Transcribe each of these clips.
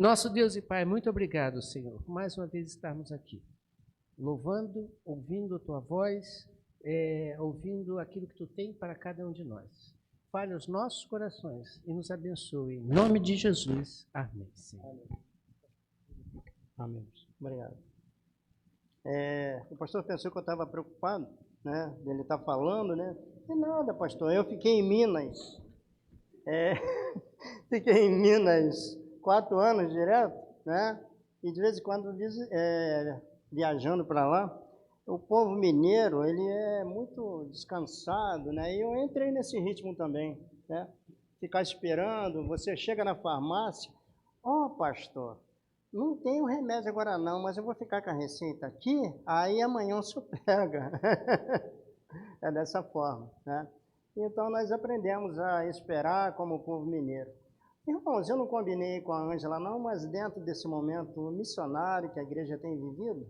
Nosso Deus e Pai, muito obrigado, Senhor, por mais uma vez estarmos aqui, louvando, ouvindo a Tua voz, ouvindo aquilo que Tu tem para cada um de nós. Fale os nossos corações e nos abençoe. Em nome de Jesus. Amém, Senhor. Amém. Obrigado. O pastor pensou que eu estava preocupado, né? Ele está falando, né? E nada, pastor, eu fiquei em Minas. Fiquei em Minas 4 anos direto, né? E de vez em quando viajando para lá, o povo mineiro, ele é muito descansado, né? E eu entrei nesse ritmo também, né? Ficar esperando, você chega na farmácia, pastor, não tem o remédio agora não, mas eu vou ficar com a receita aqui, aí amanhã o senhor pega. É dessa forma, né? Então nós aprendemos a esperar como o povo mineiro. Irmãos, eu não combinei com a Ângela não, mas dentro desse momento missionário que a igreja tem vivido,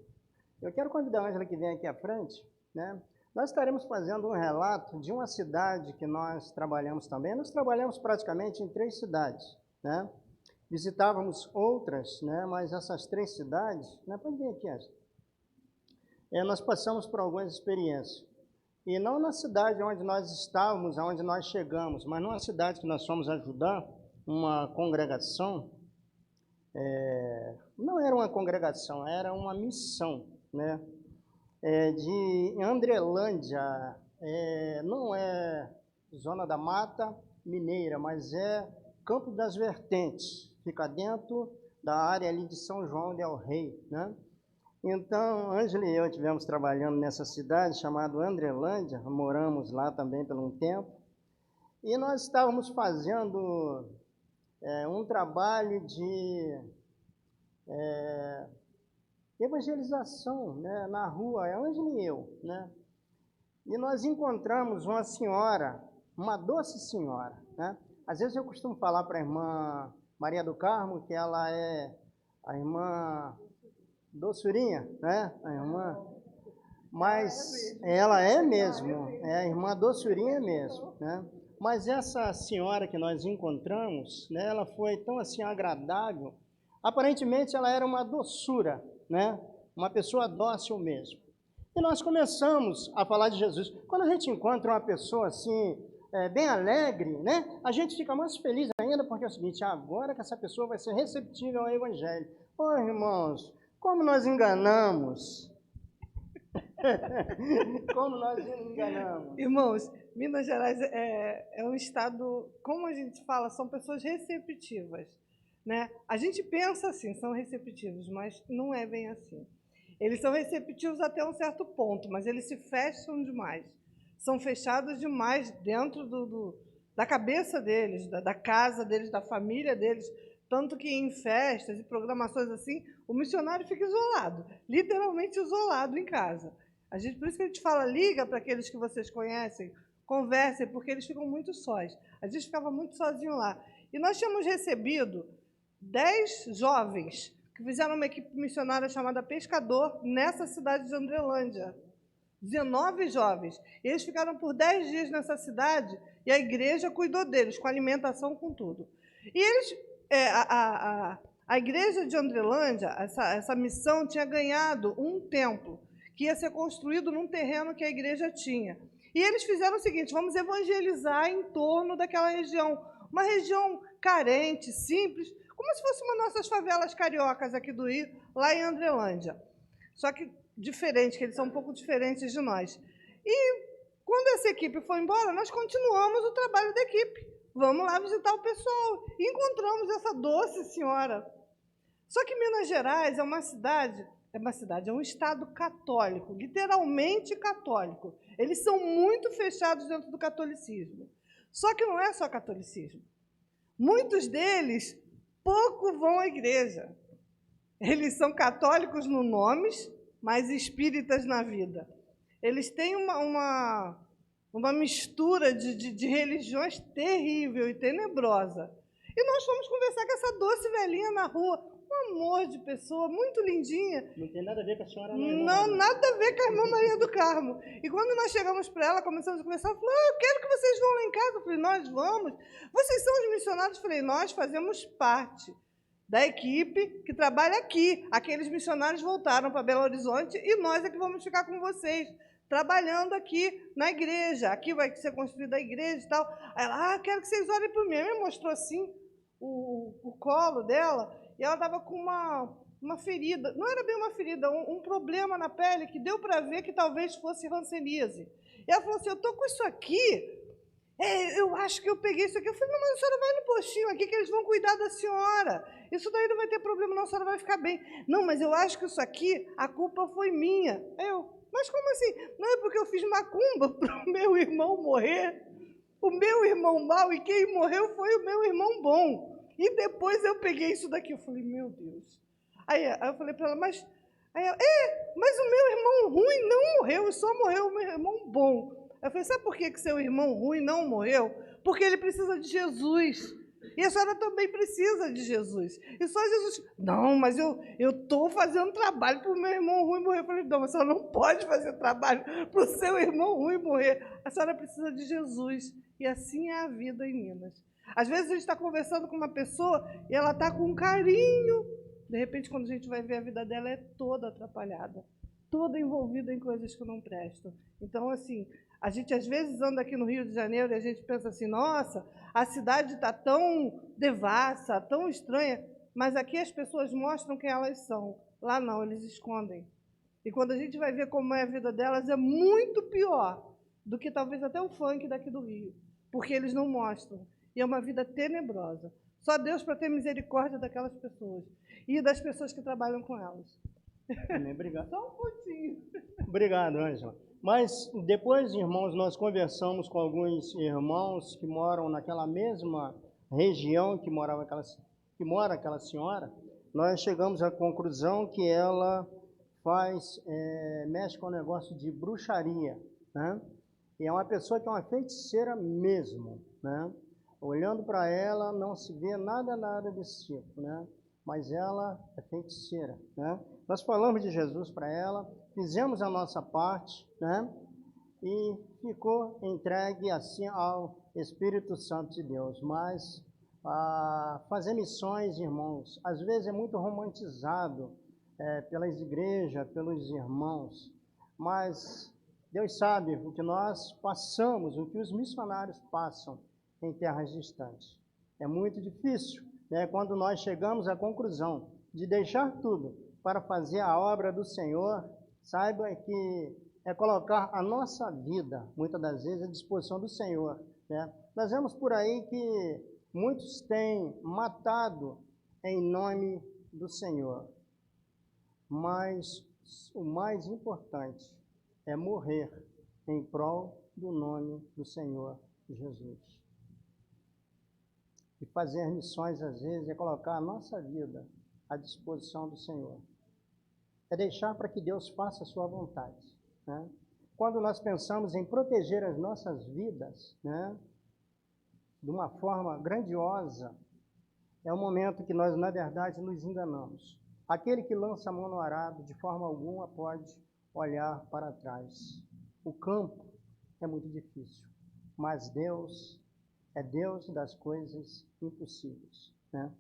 eu quero convidar a Ângela que vem aqui à frente, né? Nós estaremos fazendo um relato de uma cidade que nós trabalhamos também. Nós trabalhamos praticamente em 3 cidades, né? Visitávamos outras, né? Mas essas 3 cidades, né? Pode vir aqui, Ângela. Nós passamos por algumas experiências. E não na cidade onde nós estávamos, onde nós chegamos, mas numa cidade que nós fomos ajudar, uma congregação. Não era uma congregação, era uma missão, né? De Andrelândia, não é Zona da Mata Mineira, mas é Campo das Vertentes, fica dentro da área ali de São João del Rei, né? Então, Ângela e eu estivemos trabalhando nessa cidade chamada Andrelândia, moramos lá também por um tempo, e nós estávamos fazendo um trabalho de evangelização, né, na rua, Ângela e eu, né? E nós encontramos uma senhora, uma doce senhora, né? Às vezes eu costumo falar para a irmã Maria do Carmo que ela é a irmã doçurinha, né? A irmã, mas ela é mesmo, é a irmã doçurinha mesmo, né? Mas essa senhora que nós encontramos, né, ela foi tão assim agradável. Aparentemente ela era uma doçura, né? Uma pessoa dócil mesmo. E nós começamos a falar de Jesus. Quando a gente encontra uma pessoa assim, bem alegre, né? A gente fica mais feliz ainda, porque é o seguinte, agora que essa pessoa vai ser receptível ao Evangelho. Irmãos, como nós enganamos. Como nós enganamos. Irmãos, Minas Gerais é um estado, como a gente fala, são pessoas receptivas, né? A gente pensa assim, são receptivos, mas não é bem assim. Eles são receptivos até um certo ponto, mas eles se fecham demais. São fechados demais dentro da cabeça deles, da casa deles, da família deles. Tanto que em festas e programações assim, o missionário fica isolado, literalmente isolado em casa. Por isso que a gente fala, liga para aqueles que vocês conhecem, conversem, porque eles ficam muito sós. A gente ficava muito sozinho lá. E nós tínhamos recebido 10 jovens que fizeram uma equipe missionária chamada Pescador nessa cidade de Andrelândia. 19 jovens. Eles ficaram por 10 dias nessa cidade e a igreja cuidou deles, com alimentação, com tudo. E eles, a igreja de Andrelândia, essa missão, tinha ganhado um templo que ia ser construído num terreno que a igreja tinha. E eles fizeram o seguinte, vamos evangelizar em torno daquela região, uma região carente, simples, como se fosse uma das nossas favelas cariocas aqui do Rio, lá em Andrelândia. Só que diferente, que eles são um pouco diferentes de nós. E quando essa equipe foi embora, nós continuamos o trabalho da equipe. Vamos lá visitar o pessoal. E encontramos essa doce senhora. Só que Minas Gerais é um estado católico, literalmente católico. Eles são muito fechados dentro do catolicismo. Só que não é só catolicismo. Muitos deles pouco vão à igreja. Eles são católicos no nome, mas espíritas na vida. Eles têm uma mistura de religiões terrível e tenebrosa. E nós fomos conversar com essa doce velhinha na rua, um amor de pessoa, muito lindinha. Não tem nada a ver com a senhora, não. Não, nada a ver com a irmã Maria do Carmo. E quando nós chegamos para ela, começamos a conversar, ela falou, eu quero que vocês vão lá em casa. Eu falei, nós vamos. Vocês são os missionários? Eu falei, nós fazemos parte da equipe que trabalha aqui. Aqueles missionários voltaram para Belo Horizonte e nós é que vamos ficar com vocês, trabalhando aqui na igreja. Aqui vai ser construída a igreja e tal. Aí ela, quero que vocês olhem para mim. Ela me mostrou assim o colo dela e ela estava com uma ferida. Não era bem uma ferida, um problema na pele que deu para ver que talvez fosse hanseníase. E ela falou assim, eu estou com isso aqui, eu acho que eu peguei isso aqui. Eu falei, não, mas a senhora vai no postinho aqui que eles vão cuidar da senhora. Isso daí não vai ter problema não, a senhora vai ficar bem. Não, mas eu acho que isso aqui, a culpa foi minha. Mas como assim? Não é porque eu fiz macumba para o meu irmão morrer. O meu irmão mau e quem morreu foi o meu irmão bom. E depois eu peguei isso daqui. Eu falei, meu Deus. Aí eu falei para ela, mas o meu irmão ruim não morreu, só morreu o meu irmão bom. Eu falei, sabe por que seu irmão ruim não morreu? Porque ele precisa de Jesus. E a senhora também precisa de Jesus. E só Jesus... Não, mas eu estou fazendo trabalho para o meu irmão ruim morrer. Eu falei, não, mas a senhora não pode fazer trabalho para o seu irmão ruim morrer. A senhora precisa de Jesus. E assim é a vida em Minas. Às vezes a gente está conversando com uma pessoa e ela está com um carinho. De repente, quando a gente vai ver, a vida dela é toda atrapalhada. Toda envolvida em coisas que não prestam. Então, assim, a gente às vezes anda aqui no Rio de Janeiro e a gente pensa assim, nossa, a cidade está tão devassa, tão estranha, mas aqui as pessoas mostram quem elas são. Lá não, eles escondem. E quando a gente vai ver como é a vida delas, é muito pior do que talvez até o funk daqui do Rio, porque eles não mostram. E é uma vida tenebrosa. Só Deus para ter misericórdia daquelas pessoas e das pessoas que trabalham com elas. Obrigado. Só um pouquinho. Obrigado, Ângela. Mas depois, irmãos, nós conversamos com alguns irmãos que moram naquela mesma região que mora aquela senhora. Nós chegamos à conclusão que ela mexe com o negócio de bruxaria, né? E é uma pessoa que é uma feiticeira mesmo, né? Olhando para ela, não se vê nada desse tipo, né? Mas ela é feiticeira, né? Nós falamos de Jesus para ela, fizemos a nossa parte, né? E ficou entregue assim ao Espírito Santo de Deus. Mas fazer missões, irmãos, às vezes é muito romantizado pelas igrejas, pelos irmãos, mas Deus sabe o que nós passamos, o que os missionários passam em terras distantes. É muito difícil, né? Quando nós chegamos à conclusão de deixar tudo para fazer a obra do Senhor, saiba que é colocar a nossa vida, muitas das vezes, à disposição do Senhor, né? Nós vemos por aí que muitos têm matado em nome do Senhor, mas o mais importante é morrer em prol do nome do Senhor Jesus. E fazer missões, às vezes, é colocar a nossa vida à disposição do Senhor. É deixar para que Deus faça a sua vontade, né? Quando nós pensamos em proteger as nossas vidas, né, de uma forma grandiosa, é o momento que nós, na verdade, nos enganamos. Aquele que lança a mão no arado, de forma alguma, pode olhar para trás. O campo é muito difícil, mas Deus é Deus das coisas impossíveis, né?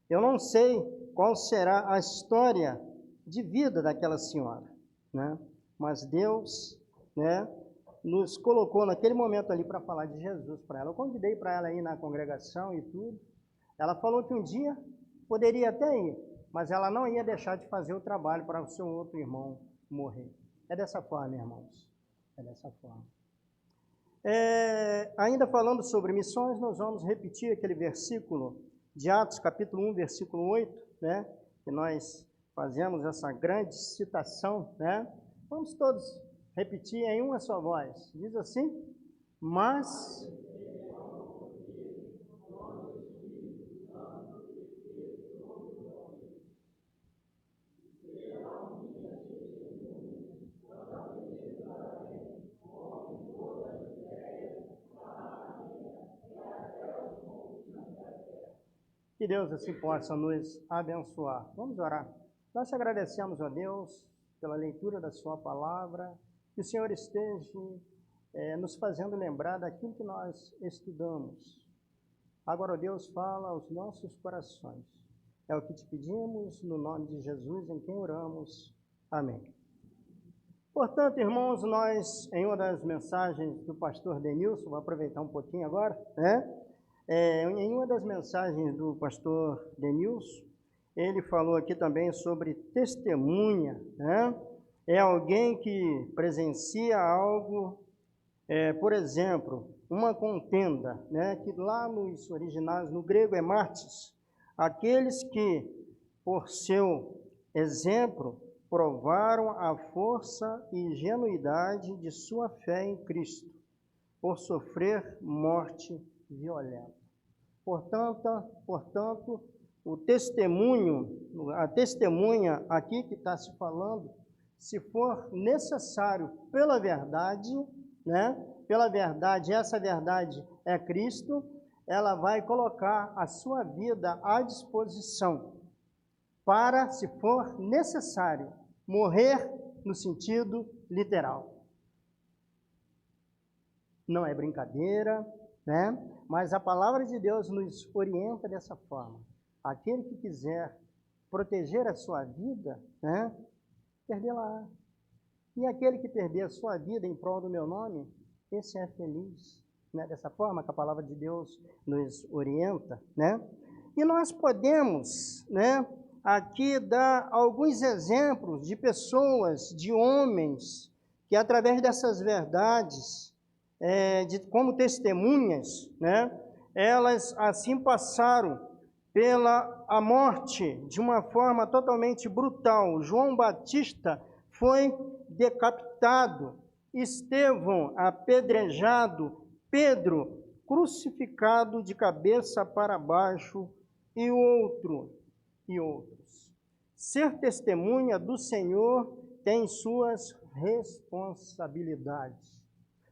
Eu não sei qual será a história de vida daquela senhora, né? Mas Deus, né, nos colocou naquele momento ali para falar de Jesus para ela. Eu convidei para ela ir na congregação e tudo. Ela falou que um dia poderia até ir, mas ela não ia deixar de fazer o trabalho para o seu outro irmão morrer. É dessa forma, irmãos. É dessa forma. Ainda falando sobre missões, nós vamos repetir aquele versículo de Atos, capítulo 1, versículo 8, né? Que nós fazemos essa grande citação, né? Vamos todos repetir em uma só voz. Diz assim: mas... Que Deus assim possa nos abençoar. Vamos orar. Nós te agradecemos, ó Deus, pela leitura da sua palavra, que o Senhor esteja nos fazendo lembrar daquilo que nós estudamos. Agora, ó Deus, fala aos nossos corações. É o que te pedimos, no nome de Jesus, em quem oramos. Amém. Portanto, irmãos, nós, em uma das mensagens do pastor Denilson, vou aproveitar um pouquinho agora, né? Em uma das mensagens do pastor Denilson, ele falou aqui também sobre testemunha, né? É alguém que presencia algo, por exemplo, uma contenda, né? Que lá nos originais, no grego é martis, aqueles que, por seu exemplo, provaram a força e genuidade de sua fé em Cristo, por sofrer morte violenta. Portanto, o testemunho, a testemunha aqui que está se falando, se for necessário pela verdade, né? Pela verdade, essa verdade é Cristo, ela vai colocar a sua vida à disposição para, se for necessário, morrer no sentido literal. Não é brincadeira, né? Mas a palavra de Deus nos orienta dessa forma. Aquele que quiser proteger a sua vida, né? Perdê-la. E aquele que perder a sua vida em prol do meu nome, esse é feliz. Né? Dessa forma que a palavra de Deus nos orienta, né? E nós podemos, né, aqui dar alguns exemplos de pessoas, de homens, que através dessas verdades, como testemunhas, né, elas assim passaram pela a morte de uma forma totalmente brutal. João Batista foi decapitado, Estevão apedrejado, Pedro crucificado de cabeça para baixo e outros. Ser testemunha do Senhor tem suas responsabilidades.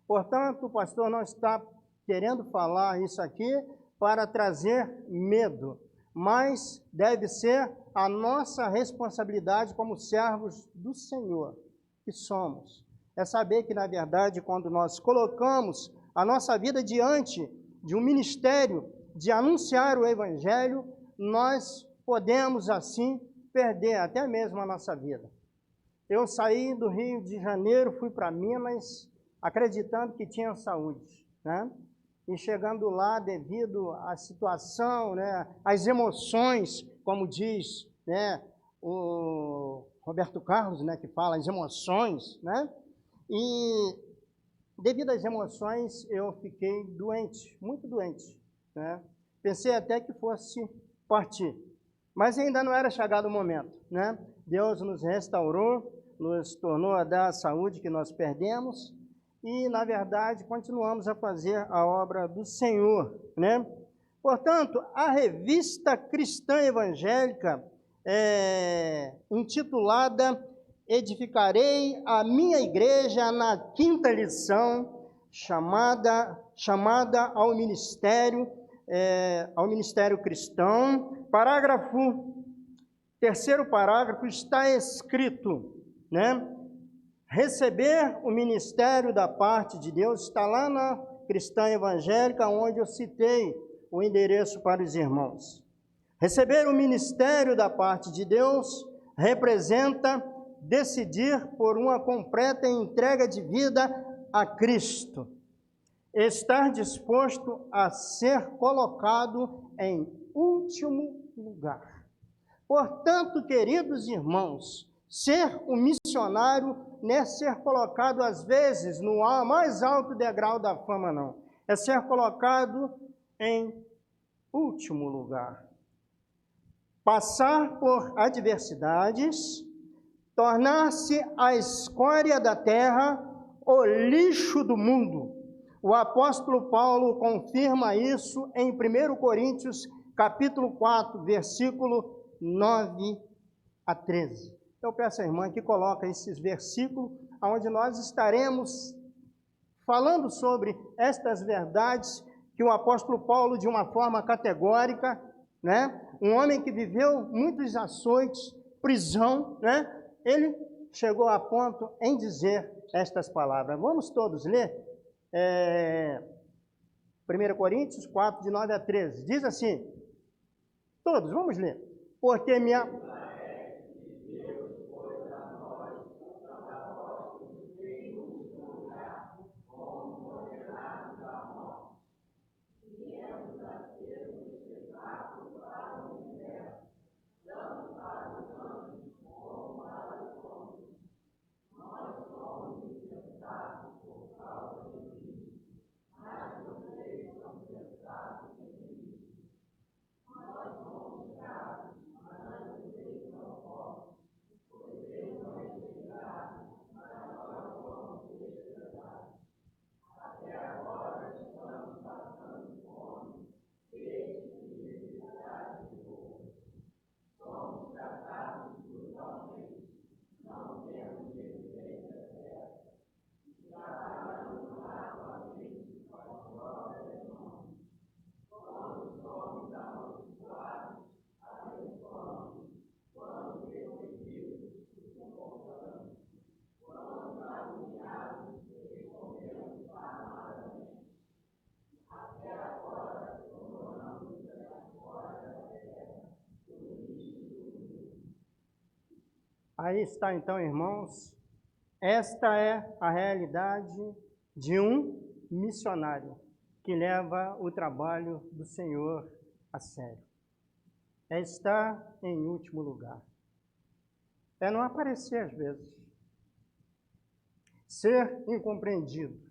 Portanto, o pastor não está querendo falar isso aqui para trazer medo, mas deve ser a nossa responsabilidade como servos do Senhor, que somos. É saber que, na verdade, quando nós colocamos a nossa vida diante de um ministério de anunciar o Evangelho, nós podemos, assim, perder até mesmo a nossa vida. Eu saí do Rio de Janeiro, fui para Minas, acreditando que tinha saúde, né? E chegando lá, devido à situação, né, às emoções, como diz, né, o Roberto Carlos, né, que fala as emoções, né? E devido às emoções, eu fiquei doente, muito doente, né? Pensei até que fosse partir, mas ainda não era chegado o momento, né? Deus nos restaurou, nos tornou a dar a saúde que nós perdemos e, na verdade, continuamos a fazer a obra do Senhor, né? Portanto, a revista cristã evangélica, intitulada Edificarei a minha igreja, na 5ª lição, chamada ao ministério cristão, terceiro parágrafo, está escrito, né? Receber o ministério da parte de Deus, está lá na Cristã Evangélica, onde eu citei o endereço para os irmãos. Receber o ministério da parte de Deus representa decidir por uma completa entrega de vida a Cristo. Estar disposto a ser colocado em último lugar. Portanto, queridos irmãos, ser um missionário não é ser colocado, às vezes, no mais alto degrau da fama, não. É ser colocado em último lugar. Passar por adversidades, tornar-se a escória da terra, o lixo do mundo. O apóstolo Paulo confirma isso em 1 Coríntios, capítulo 4, versículo 9 a 13. Eu peço à irmã que coloque esses versículos, onde nós estaremos falando sobre estas verdades que o apóstolo Paulo, de uma forma categórica, né, um homem que viveu muitos açoites, prisão, né, ele chegou a ponto em dizer estas palavras. Vamos todos ler? 1 Coríntios 4, de 9 a 13. Diz assim, todos, vamos ler. porque minha... Aí está então, irmãos, esta é a realidade de um missionário que leva o trabalho do Senhor a sério. É estar em último lugar. É não aparecer às vezes. Ser incompreendido.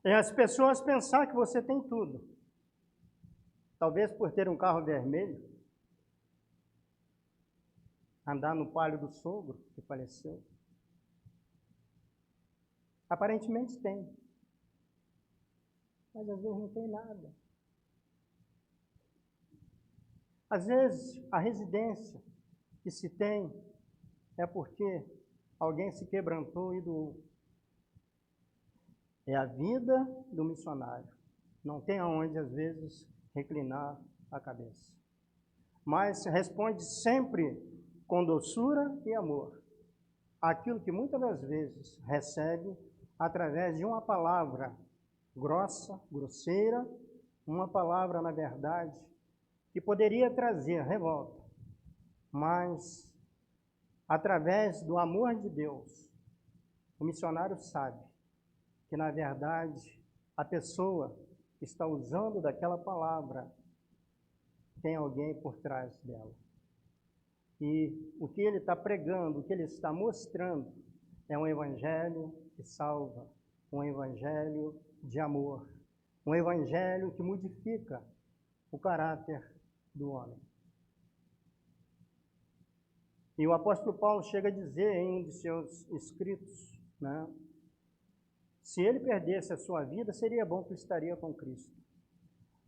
É as pessoas pensar que você tem tudo. Talvez por ter um carro vermelho, andar no palio do sogro que faleceu. Aparentemente tem, mas às vezes não tem nada. Às vezes a residência que se tem é porque alguém se quebrantou e doou. É a vida do missionário. Não tem aonde, às vezes, reclinar a cabeça. Mas responde sempre com doçura e amor aquilo que muitas das vezes recebe através de uma palavra grossa, grosseira, uma palavra, na verdade, que poderia trazer revolta, mas através do amor de Deus, o missionário sabe que, na verdade, a pessoa que está usando daquela palavra tem alguém por trás dela. E o que ele está pregando, o que ele está mostrando, é um evangelho que salva, um evangelho de amor, um evangelho que modifica o caráter do homem. E o apóstolo Paulo chega a dizer em um de seus escritos, né, se ele perdesse a sua vida, seria bom que ele estaria com Cristo.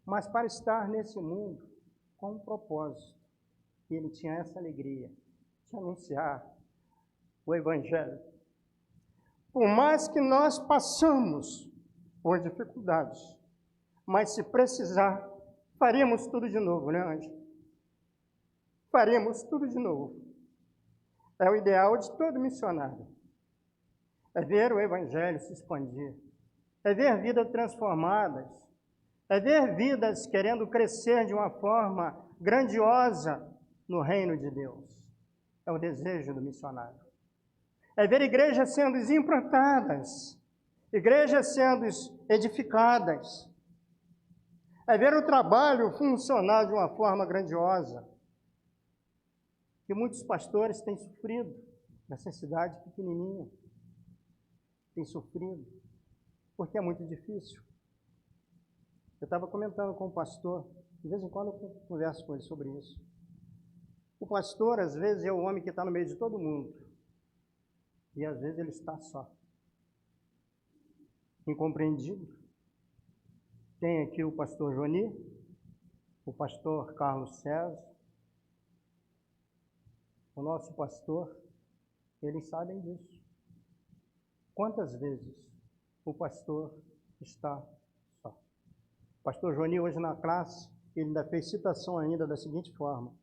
Mas para estar nesse mundo com um propósito, e ele tinha essa alegria de anunciar o evangelho. Por mais que nós passamos por dificuldades, mas se precisar, faríamos tudo de novo, né, Anjo? Faríamos tudo de novo. É o ideal de todo missionário. É ver o evangelho se expandir. É ver vidas transformadas. É ver vidas querendo crescer de uma forma grandiosa no reino de Deus. É o desejo do missionário. É ver igrejas sendo implantadas, igrejas sendo edificadas. É ver o trabalho funcionar de uma forma grandiosa. Que muitos pastores têm sofrido nessa cidade pequenininha. Têm sofrido, porque é muito difícil. Eu estava comentando com o pastor, de vez em quando eu converso com ele sobre isso. O pastor, às vezes, é o homem que está no meio de todo mundo. E, às vezes, ele está só. Incompreendido. Tem aqui o pastor Joani, o pastor Carlos César, o nosso pastor, eles sabem disso. Quantas vezes o pastor está só? O pastor Joani, hoje na classe, ele ainda fez citação ainda da seguinte forma: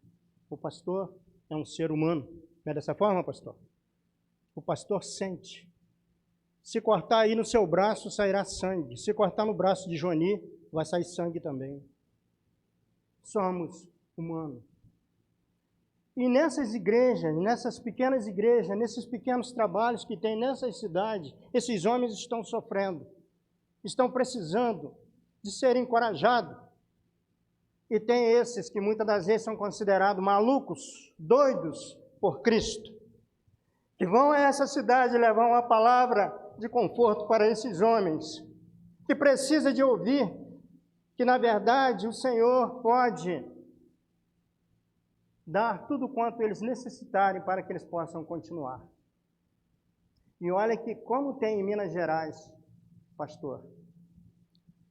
o pastor é um ser humano. Não é dessa forma, pastor? O pastor sente. Se cortar aí no seu braço, sairá sangue. Se cortar no braço de Joani, vai sair sangue também. Somos humanos. E nessas igrejas, nessas pequenas igrejas, nesses pequenos trabalhos que tem nessas cidades, esses homens estão sofrendo, estão precisando de ser encorajados. E tem esses que muitas das vezes são considerados malucos, doidos por Cristo, que vão a essa cidade levar uma palavra de conforto para esses homens, que precisam de ouvir que, na verdade, o Senhor pode dar tudo quanto eles necessitarem para que eles possam continuar. E olha que como tem em Minas Gerais, pastor,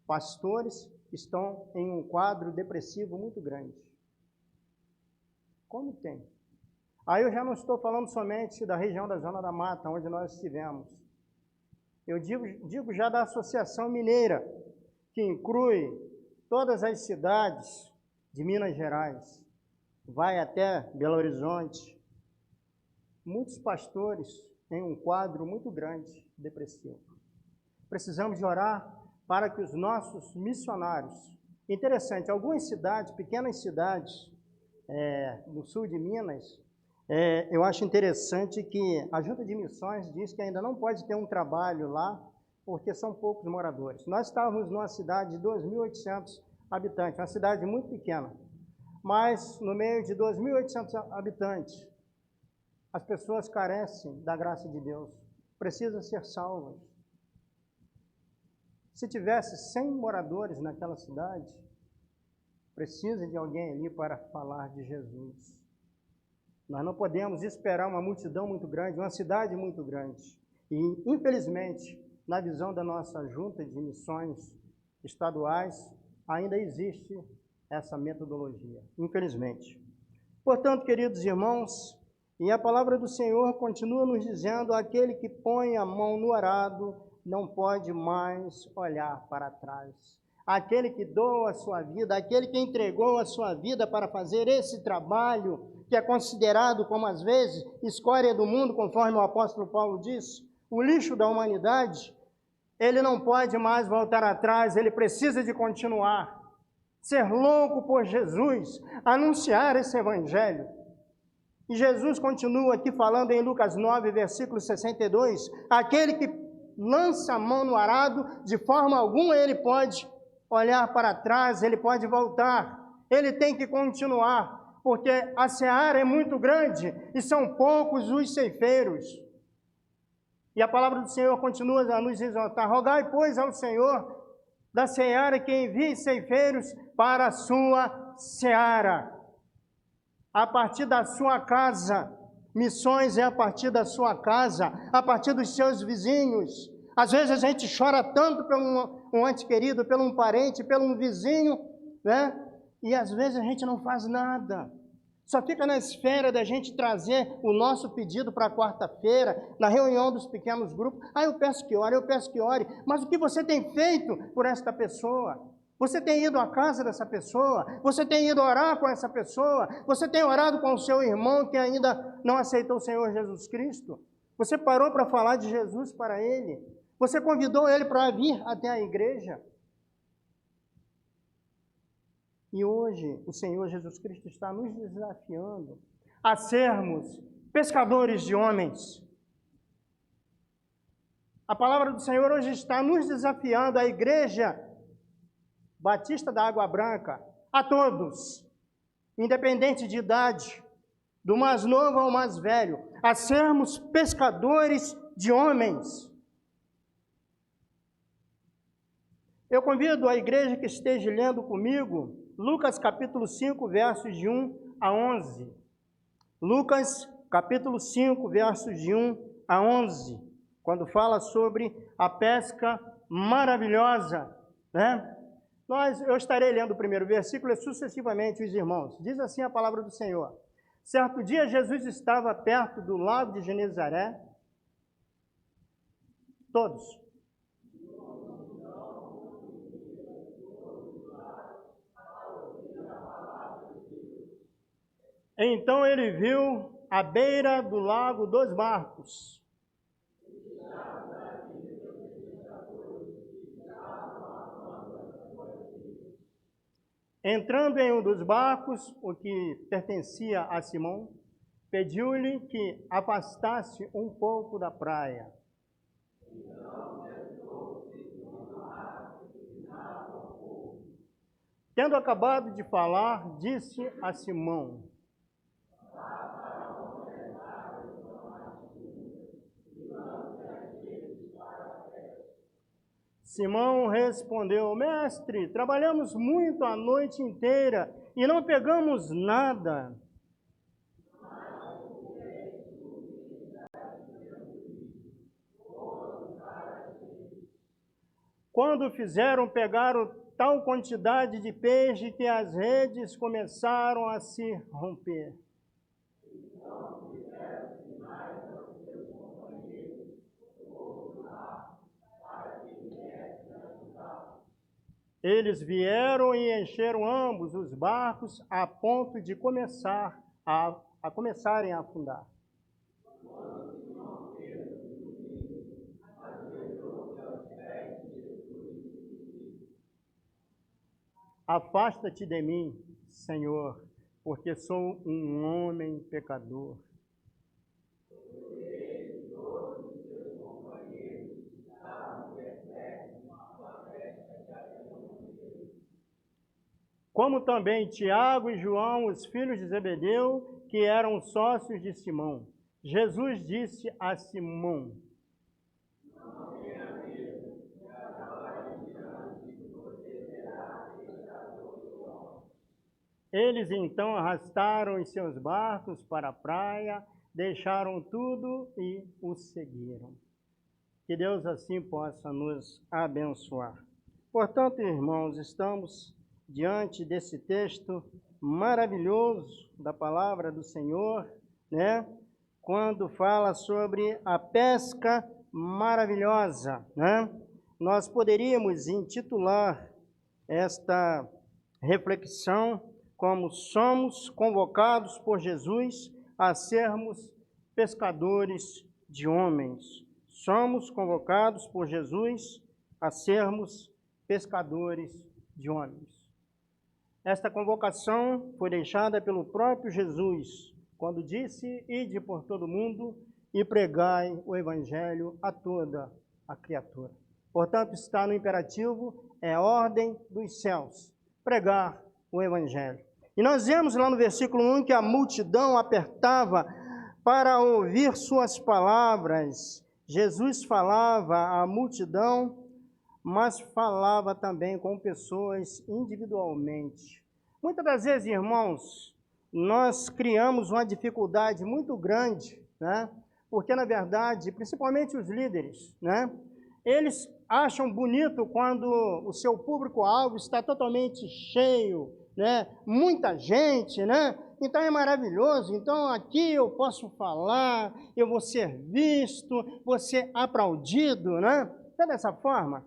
pastores estão em um quadro depressivo muito grande. Como tem? Aí eu já não estou falando somente da região da Zona da Mata, onde nós estivemos. Eu digo já da Associação Mineira, que inclui todas as cidades de Minas Gerais, vai até Belo Horizonte. Muitos pastores em um quadro muito grande depressivo. Precisamos de orar para que os nossos missionários... Interessante, algumas cidades, pequenas cidades no sul de Minas, eu acho interessante que a Junta de Missões diz que ainda não pode ter um trabalho lá, porque são poucos moradores. Nós estávamos numa cidade de 2.800 habitantes, uma cidade muito pequena, mas no meio de 2.800 habitantes, as pessoas carecem da graça de Deus, precisam ser salvas. Se tivesse 100 moradores naquela cidade, precisa de alguém ali para falar de Jesus. Nós não podemos esperar uma multidão muito grande, uma cidade muito grande. E, infelizmente, na visão da nossa junta de missões estaduais, ainda existe essa metodologia, infelizmente. Portanto, queridos irmãos, e a palavra do Senhor continua nos dizendo: aquele que põe a mão no arado não pode mais olhar para trás. Aquele que doa a sua vida, aquele que entregou a sua vida para fazer esse trabalho, que é considerado como, às vezes, escória do mundo, conforme o apóstolo Paulo disse, o lixo da humanidade, ele não pode mais voltar atrás, ele precisa de continuar. Ser louco por Jesus, anunciar esse evangelho. E Jesus continua aqui falando em Lucas 9, versículo 62, aquele que lança a mão no arado, de forma alguma ele pode olhar para trás, ele pode voltar, ele tem que continuar, porque a seara é muito grande e são poucos os ceifeiros. E a palavra do Senhor continua a nos exortar: rogai, pois, ao Senhor da seara que envie ceifeiros para a sua seara. A partir da sua casa, missões é a partir da sua casa, a partir dos seus vizinhos. Às vezes a gente chora tanto pelo um ente querido, pelo um parente, pelo um vizinho, né? E às vezes a gente não faz nada. Só fica na esfera da gente trazer o nosso pedido para quarta-feira, na reunião dos pequenos grupos. Eu peço que ore, eu peço que ore. Mas o que você tem feito por esta pessoa? Você tem ido à casa dessa pessoa? Você tem ido orar com essa pessoa? Você tem orado com o seu irmão que ainda não aceitou o Senhor Jesus Cristo? Você parou para falar de Jesus para ele? Você convidou ele para vir até a igreja? E hoje o Senhor Jesus Cristo está nos desafiando a sermos pescadores de homens. A palavra do Senhor hoje está nos desafiando, a igreja Batista da Água Branca, a todos, independente de idade, do mais novo ao mais velho, a sermos pescadores de homens. Eu convido a igreja que esteja lendo comigo Lucas capítulo 5, versos de 1 a 11. Lucas capítulo 5, versos de 1 a 11, quando fala sobre a pesca maravilhosa, né? Eu estarei lendo o primeiro versículo e sucessivamente os irmãos. Diz assim a palavra do Senhor: certo dia Jesus estava perto do lago de Genezaré. Todos. Então ele viu à beira do lago 2 barcos. Entrando em um dos barcos, o que pertencia a Simão, pediu-lhe que afastasse um pouco da praia. Tendo acabado de falar, disse a Simão: Simão respondeu: Mestre, trabalhamos muito a noite inteira e não pegamos nada. Quando fizeram, pegaram tal quantidade de peixe que as redes começaram a se romper. Eles vieram e encheram ambos os barcos a ponto de começarem a afundar. Afasta-te de mim, Senhor, porque sou um homem pecador. Como também Tiago e João, os filhos de Zebedeu, que eram sócios de Simão. Jesus disse a Simão: Eles então arrastaram os seus barcos para a praia, deixaram tudo e o seguiram. Que Deus assim possa nos abençoar. Portanto, irmãos, estamos diante desse texto maravilhoso da palavra do Senhor, né? Quando fala sobre a pesca maravilhosa, né? Nós poderíamos intitular esta reflexão como somos convocados por Jesus a sermos pescadores de homens. Somos convocados por Jesus a sermos pescadores de homens. Esta convocação foi deixada pelo próprio Jesus, quando disse: Ide por todo mundo e pregai o evangelho a toda a criatura. Portanto, está no imperativo, é a ordem dos céus, pregar o evangelho. E nós vemos lá no versículo 1 que a multidão apertava para ouvir suas palavras. Jesus falava à multidão, mas falava também com pessoas individualmente. Muitas das vezes, irmãos, nós criamos uma dificuldade muito grande, né? Porque, na verdade, principalmente os líderes, né? Eles acham bonito quando o seu público-alvo está totalmente cheio, né? Muita gente, né? Então é maravilhoso. Então aqui eu posso falar, eu vou ser visto, vou ser aplaudido, né? É dessa forma.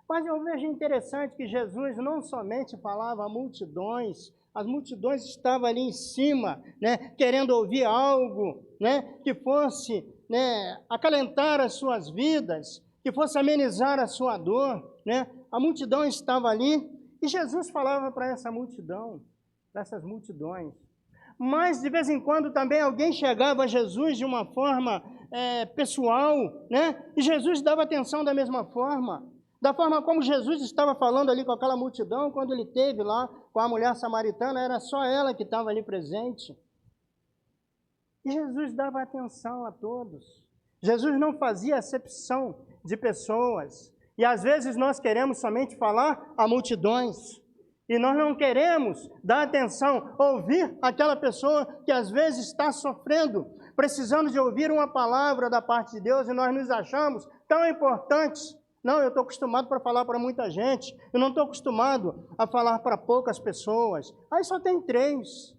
Mas eu vejo interessante que Jesus não somente falava a multidões, as multidões estavam ali em cima, né, querendo ouvir algo, né, que fosse, né, acalentar as suas vidas, que fosse amenizar a sua dor, né? A multidão estava ali e Jesus falava para essa multidão, para essas multidões. Mas de vez em quando também alguém chegava a Jesus de uma forma pessoal, né? E Jesus dava atenção da mesma forma. Da forma como Jesus estava falando ali com aquela multidão, quando ele esteve lá com a mulher samaritana, era só ela que estava ali presente. E Jesus dava atenção a todos. Jesus não fazia acepção de pessoas. E às vezes nós queremos somente falar a multidões. E nós não queremos dar atenção, ouvir aquela pessoa que às vezes está sofrendo, precisando de ouvir uma palavra da parte de Deus, e nós nos achamos tão importantes. Não, eu estou acostumado para falar para muita gente, eu não estou acostumado a falar para poucas pessoas. Aí só tem 3.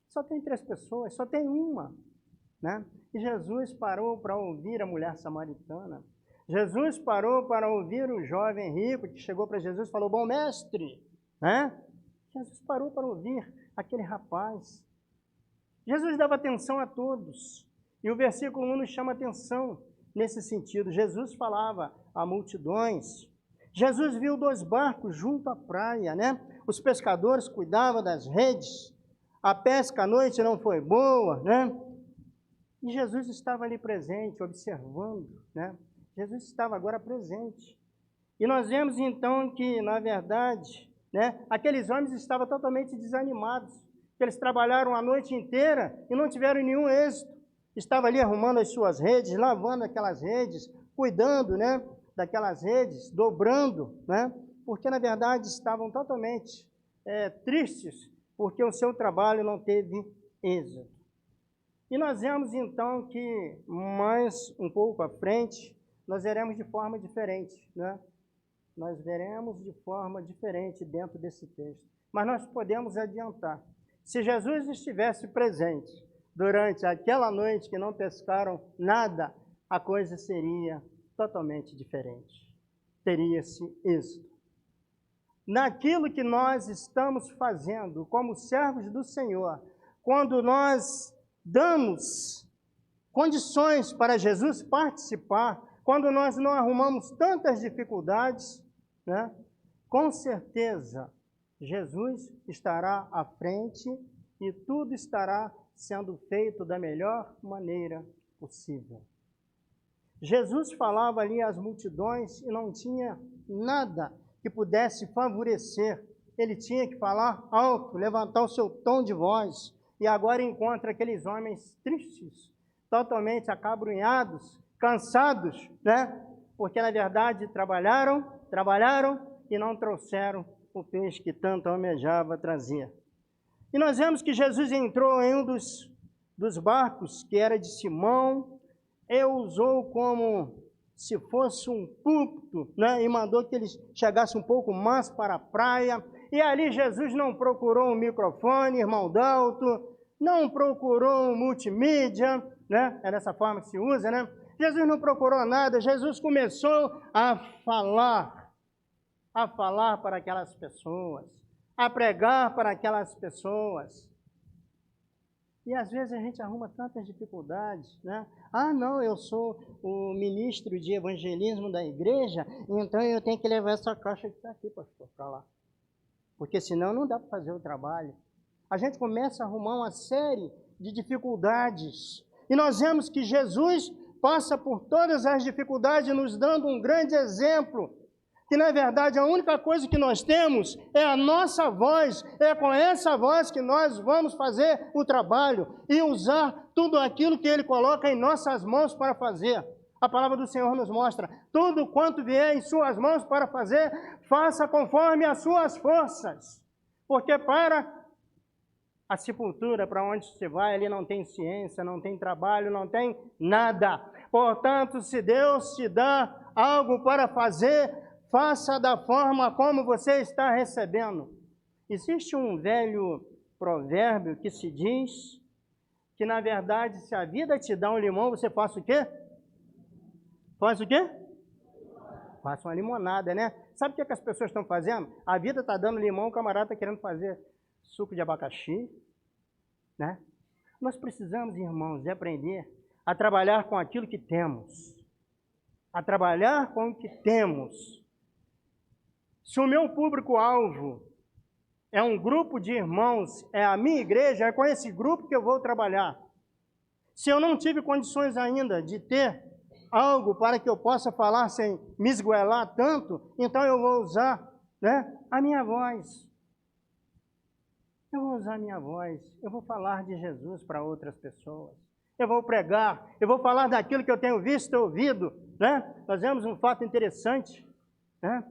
Só tem 3 pessoas, só tem uma, né? E Jesus parou para ouvir a mulher samaritana. Jesus parou para ouvir o jovem rico que chegou para Jesus e falou: bom mestre, né? Jesus parou para ouvir aquele rapaz. Jesus dava atenção a todos. E o versículo 1 nos chama atenção nesse sentido. Jesus falava a multidões. Jesus viu 2 barcos junto à praia, né? Os pescadores cuidavam das redes, a pesca à noite não foi boa, né? E Jesus estava ali presente, observando, né? Jesus estava agora presente. E nós vemos então que, na verdade, né, aqueles homens estavam totalmente desanimados. Eles trabalharam a noite inteira e não tiveram nenhum êxito. Estavam ali arrumando as suas redes, lavando aquelas redes, cuidando, né, daquelas redes, dobrando, né? Porque, na verdade, estavam totalmente tristes, porque o seu trabalho não teve êxito. E nós vemos, então, que mais um pouco à frente, nós veremos de forma diferente, né? Nós veremos de forma diferente dentro desse texto. Mas nós podemos adiantar. Se Jesus estivesse presente durante aquela noite que não pescaram nada, a coisa seria totalmente diferente. Teria-se êxito. Naquilo que nós estamos fazendo como servos do Senhor, quando nós damos condições para Jesus participar, quando nós não arrumamos tantas dificuldades, né, com certeza Jesus estará à frente e tudo estará sendo feito da melhor maneira possível. Jesus falava ali às multidões e não tinha nada que pudesse favorecer. Ele tinha que falar alto, levantar o seu tom de voz. E agora encontra aqueles homens tristes, totalmente acabrunhados, cansados, né? Porque, na verdade, trabalharam e não trouxeram o peixe que tanto almejava trazer. E nós vemos que Jesus entrou em um dos barcos, que era de Simão, e usou como se fosse um púlpito, né? E mandou que ele chegasse um pouco mais para a praia. E ali Jesus não procurou um microfone, irmão Dalto, não procurou um multimídia, né? É dessa forma que se usa, né? Jesus não procurou nada, Jesus começou a falar para aquelas pessoas, a pregar para aquelas pessoas. E às vezes a gente arruma tantas dificuldades, né? Ah, não, eu sou o ministro de evangelismo da igreja, então eu tenho que levar essa caixa que está aqui, pastor, para lá. Porque senão não dá para fazer o trabalho. A gente começa a arrumar uma série de dificuldades. E nós vemos que Jesus passa por todas as dificuldades, nos dando um grande exemplo. Que, na verdade, a única coisa que nós temos é a nossa voz. É com essa voz que nós vamos fazer o trabalho e usar tudo aquilo que Ele coloca em nossas mãos para fazer. A palavra do Senhor nos mostra, tudo quanto vier em suas mãos para fazer, faça conforme as suas forças. Porque para a sepultura, para onde você vai, ali não tem ciência, não tem trabalho, não tem nada. Portanto, se Deus te dá algo para fazer, faça da forma como você está recebendo. Existe um velho provérbio que se diz que, na verdade, se a vida te dá um limão, você faça o quê? Faz o quê? Faça uma limonada, né? Sabe o que as pessoas estão fazendo? A vida está dando limão, o camarada está querendo fazer suco de abacaxi, né? Nós precisamos, irmãos, de aprender a trabalhar com aquilo que temos. A trabalhar com o que temos. Se o meu público-alvo é um grupo de irmãos, é a minha igreja, é com esse grupo que eu vou trabalhar. Se eu não tive condições ainda de ter algo para que eu possa falar sem me esgoelar tanto, então eu vou usar, né, a minha voz. Eu vou usar a minha voz, eu vou falar de Jesus para outras pessoas. Eu vou pregar, eu vou falar daquilo que eu tenho visto e ouvido, né? Nós vemos um fato interessante, né?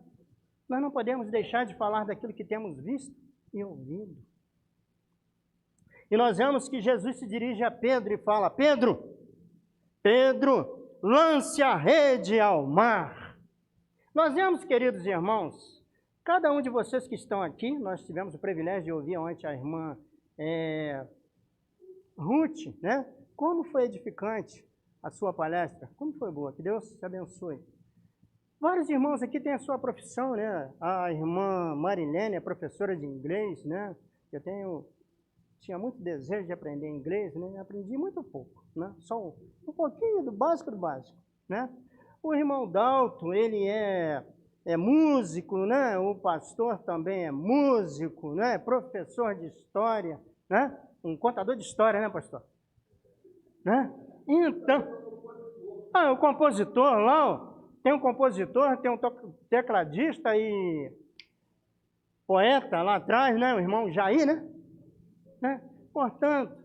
Nós não podemos deixar de falar daquilo que temos visto e ouvido. E nós vemos que Jesus se dirige a Pedro e fala, Pedro, lance a rede ao mar. Nós vemos, queridos irmãos, cada um de vocês que estão aqui, nós tivemos o privilégio de ouvir ontem a irmã Ruth, né? Como foi edificante a sua palestra? Como foi boa? Que Deus te abençoe. Vários irmãos aqui têm a sua profissão, né? A irmã Marilene é professora de inglês, né? Eu tinha muito desejo de aprender inglês, né? Aprendi muito pouco, né? Só um pouquinho do básico, né? O irmão Dalton, ele é é músico, né? O pastor também é músico, né? Professor de história, né? Um contador de história, né, pastor? Né? Então, o compositor lá, ó, tem um compositor, tem um tecladista e poeta lá atrás, né? O irmão Jair, né? Portanto,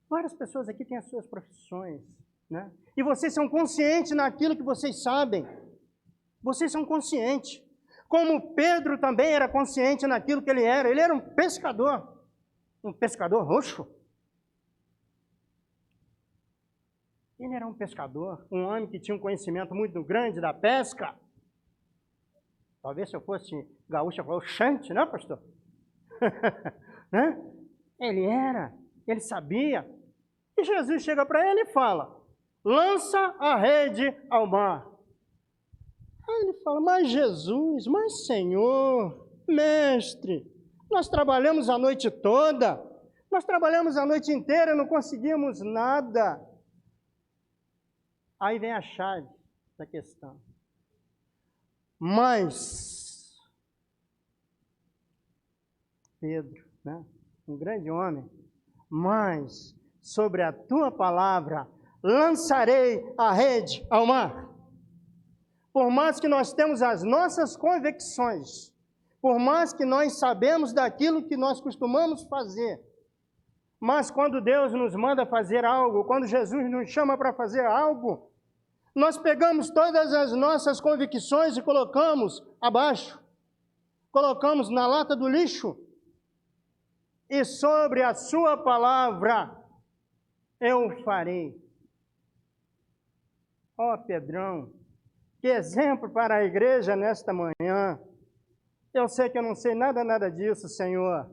várias pessoas aqui têm as suas profissões, né? E vocês são conscientes naquilo que vocês sabem. Vocês são conscientes. Como Pedro também era consciente naquilo que ele era. Ele era um pescador roxo. Ele era um pescador, um homem que tinha um conhecimento muito grande da pesca. Talvez se eu fosse gaúcho, eu falaria oxante, né, pastor? Né? Ele sabia. E Jesus chega para ele e fala, lança a rede ao mar. Aí ele fala, mas Jesus, mas Senhor, mestre, nós trabalhamos a noite toda, nós trabalhamos a noite inteira, não conseguimos nada. Aí vem a chave da questão. Mas, Pedro, né, um grande homem, mas sobre a tua palavra lançarei a rede ao mar. Por mais que nós temos as nossas convicções, por mais que nós sabemos daquilo que nós costumamos fazer, mas quando Deus nos manda fazer algo, quando Jesus nos chama para fazer algo, nós pegamos todas as nossas convicções e colocamos abaixo, colocamos na lata do lixo, e sobre a sua palavra eu farei. Ó Pedrão, que exemplo para a igreja nesta manhã. Eu sei que eu não sei nada disso, Senhor,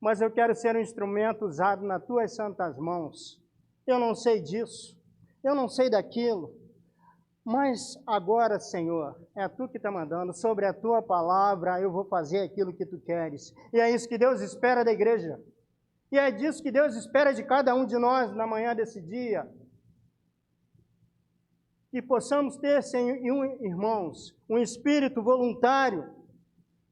mas eu quero ser um instrumento usado nas tuas santas mãos. Eu não sei disso, eu não sei daquilo, mas agora, Senhor, é tu que está mandando, sobre a tua palavra eu vou fazer aquilo que tu queres. E é isso que Deus espera da igreja. E é disso que Deus espera de cada um de nós na manhã desse dia. Que possamos ter, Senhor, irmãos, um espírito voluntário,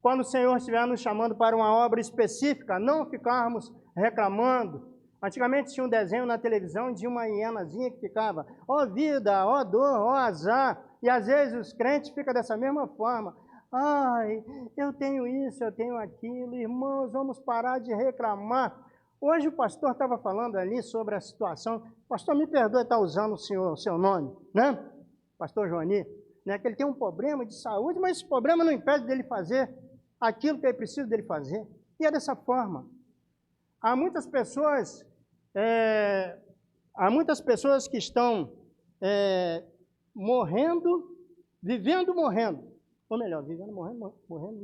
quando o Senhor estiver nos chamando para uma obra específica, não ficarmos reclamando. Antigamente tinha um desenho na televisão de uma hienazinha que ficava, ó vida, ó dor, ó azar, e às vezes os crentes ficam dessa mesma forma. Ai, eu tenho isso, eu tenho aquilo, irmãos, vamos parar de reclamar. Hoje o pastor estava falando ali sobre a situação, pastor, me perdoe estar usando o seu nome, né? Pastor Joani, né? Que ele tem um problema de saúde, mas esse problema não impede dele fazer aquilo que ele precisa dele fazer. E é dessa forma. Há muitas pessoas que estão morrendo, vivendo, morrendo. Ou melhor, vivendo, morrendo,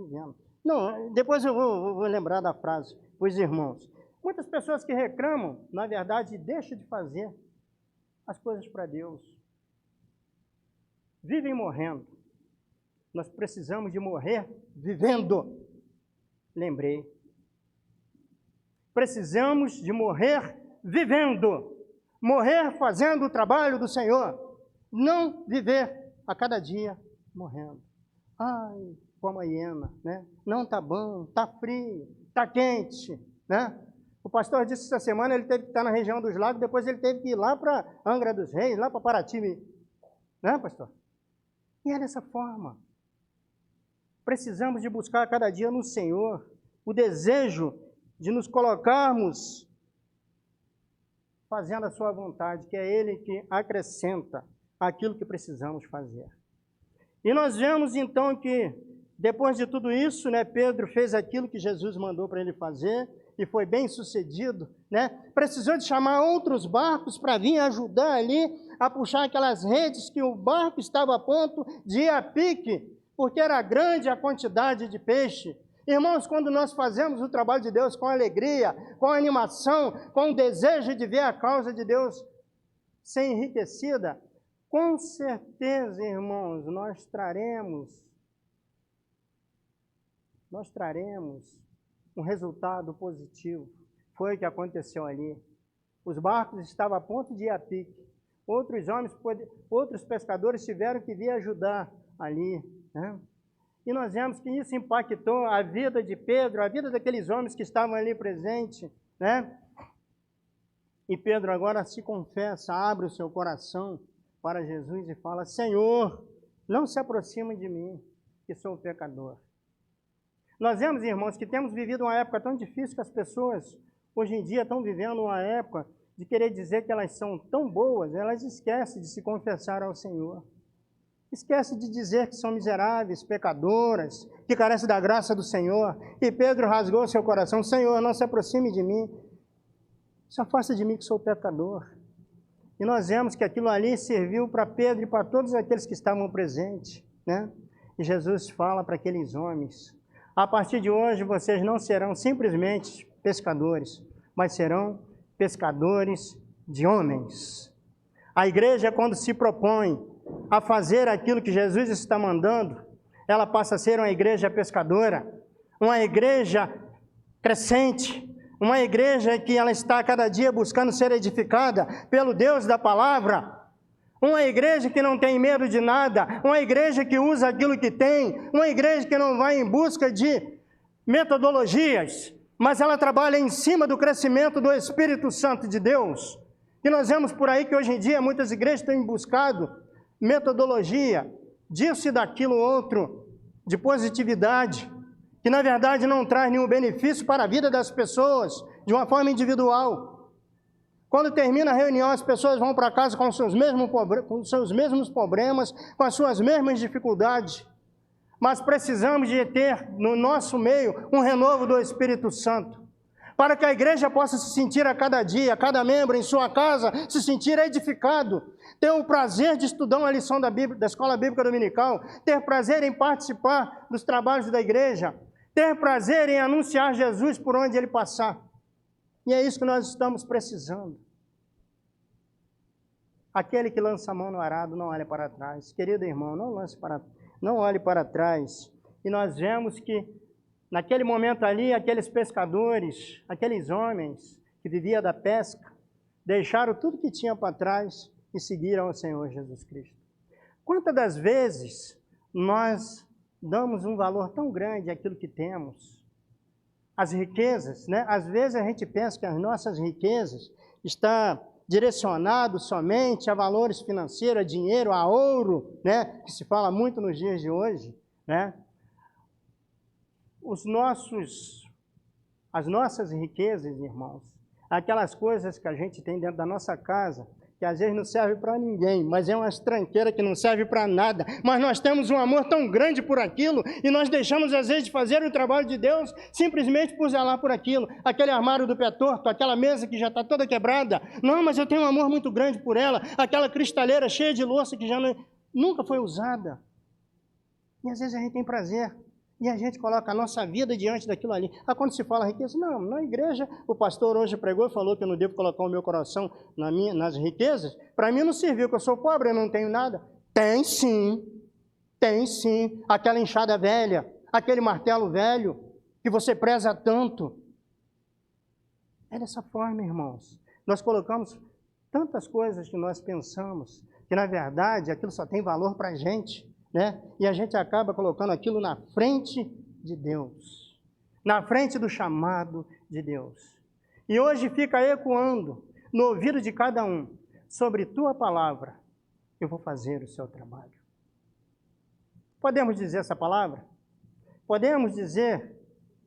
vivendo. Não, depois eu vou lembrar da frase, os irmãos. Muitas pessoas que reclamam, na verdade, deixam de fazer as coisas para Deus. Vivem morrendo. Nós precisamos de morrer vivendo. Lembrei. Precisamos de morrer vivendo. Morrer fazendo o trabalho do Senhor. Não viver a cada dia morrendo. Ai, como a hiena, né? Não está bom, está frio, está quente, né? O pastor disse essa semana, ele teve que estar na região dos lagos, depois ele teve que ir lá para Angra dos Reis, lá para Paraty, né, pastor? E é dessa forma. Precisamos de buscar cada dia no Senhor o desejo de nos colocarmos fazendo a sua vontade, que é Ele que acrescenta aquilo que precisamos fazer. E nós vemos então que, depois de tudo isso, né, Pedro fez aquilo que Jesus mandou para ele fazer, e foi bem sucedido, né? Precisou de chamar outros barcos para vir ajudar ali a puxar aquelas redes que o barco estava a ponto de ir a pique, porque era grande a quantidade de peixe. Irmãos, quando nós fazemos o trabalho de Deus com alegria, com animação, com o desejo de ver a causa de Deus ser enriquecida, com certeza, irmãos, nós traremos um resultado positivo. Foi o que aconteceu ali. Os barcos estavam a ponto de ir a pique. Outros pescadores tiveram que vir ajudar ali, né? E nós vemos que isso impactou a vida de Pedro, a vida daqueles homens que estavam ali presentes, né? E Pedro agora se confessa, abre o seu coração para Jesus e fala: Senhor, não se aproxime de mim, que sou pecador. Nós vemos, irmãos, que temos vivido uma época tão difícil que as pessoas, hoje em dia, estão vivendo uma época de querer dizer que elas são tão boas, elas esquecem de se confessar ao Senhor. Esquecem de dizer que são miseráveis, pecadoras, que carecem da graça do Senhor. E Pedro rasgou seu coração: Senhor, não se aproxime de mim, se afasta de mim que sou pecador. E nós vemos que aquilo ali serviu para Pedro e para todos aqueles que estavam presentes, né? E Jesus fala para aqueles homens: a partir de hoje vocês não serão simplesmente pescadores, mas serão pescadores de homens. A igreja, quando se propõe a fazer aquilo que Jesus está mandando, ela passa a ser uma igreja pescadora, uma igreja crescente, uma igreja que ela está cada dia buscando ser edificada pelo Deus da palavra, uma igreja que não tem medo de nada, uma igreja que usa aquilo que tem, uma igreja que não vai em busca de metodologias, mas ela trabalha em cima do crescimento do Espírito Santo de Deus. E nós vemos por aí que hoje em dia muitas igrejas têm buscado metodologia, disso e daquilo outro, de positividade, que na verdade não traz nenhum benefício para a vida das pessoas, de uma forma individual. Quando termina a reunião, as pessoas vão para casa com seus mesmos problemas, com as suas mesmas dificuldades. Mas precisamos de ter no nosso meio um renovo do Espírito Santo, para que a igreja possa se sentir a cada dia, cada membro em sua casa, se sentir edificado, ter o prazer de estudar uma lição da Bíblia, da Escola Bíblica Dominical, ter prazer em participar dos trabalhos da igreja, ter prazer em anunciar Jesus por onde ele passar. E é isso que nós estamos precisando. Aquele que lança a mão no arado não olha para trás. Querido irmão, não olhe para trás. E nós vemos que, naquele momento ali, aqueles pescadores, aqueles homens que viviam da pesca, deixaram tudo que tinham para trás e seguiram ao Senhor Jesus Cristo. Quantas das vezes nós damos um valor tão grande àquilo que temos? As riquezas, né? Às vezes a gente pensa que as nossas riquezas estão direcionadas somente a valores financeiros, a dinheiro, a ouro, né? Que se fala muito nos dias de hoje, né? As nossas riquezas, irmãos, aquelas coisas que a gente tem dentro da nossa casa, que às vezes não serve para ninguém, mas é uma tranqueira que não serve para nada, mas nós temos um amor tão grande por aquilo, e nós deixamos às vezes de fazer o trabalho de Deus, simplesmente por zelar por aquilo, aquele armário do pé torto, aquela mesa que já está toda quebrada, não, mas eu tenho um amor muito grande por ela, aquela cristaleira cheia de louça que nunca foi usada, e às vezes a gente tem prazer, e a gente coloca a nossa vida diante daquilo ali. Quando se fala riqueza, não, na igreja, o pastor hoje pregou e falou que eu não devo colocar o meu coração nas riquezas. Para mim não serviu, que eu sou pobre, eu não tenho nada. Tem sim, aquela enxada velha, aquele martelo velho, que você preza tanto. É dessa forma, irmãos. Nós colocamos tantas coisas que nós pensamos, que na verdade aquilo só tem valor para a gente, né? E a gente acaba colocando aquilo na frente de Deus, na frente do chamado de Deus. E hoje fica ecoando no ouvido de cada um: sobre tua palavra eu vou fazer o seu trabalho. Podemos dizer essa palavra? Podemos dizer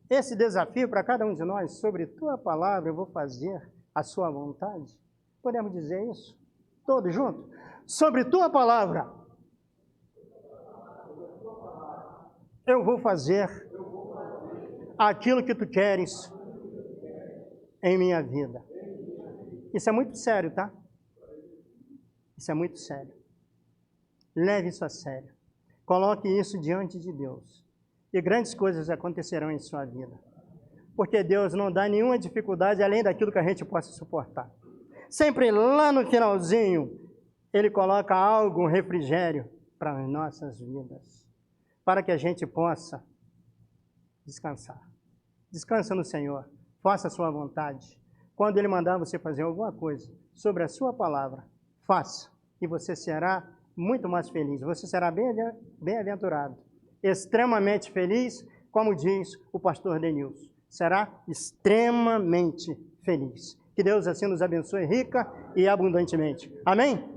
esse desafio para cada um de nós: sobre tua palavra eu vou fazer a sua vontade? Podemos dizer isso? Todos juntos? Sobre tua palavra eu vou fazer aquilo que tu queres em minha vida. Isso é muito sério, tá? Isso é muito sério. Leve isso a sério. Coloque isso diante de Deus. E grandes coisas acontecerão em sua vida. Porque Deus não dá nenhuma dificuldade além daquilo que a gente possa suportar. Sempre lá no finalzinho, Ele coloca algo, um refrigério para as nossas vidas, para que a gente possa descansar. Descansa no Senhor, faça a sua vontade. Quando Ele mandar você fazer alguma coisa sobre a sua palavra, faça, e você será muito mais feliz, você será bem-aventurado, extremamente feliz, como diz o pastor Denilson. Será extremamente feliz. Que Deus assim nos abençoe rica e abundantemente. Amém?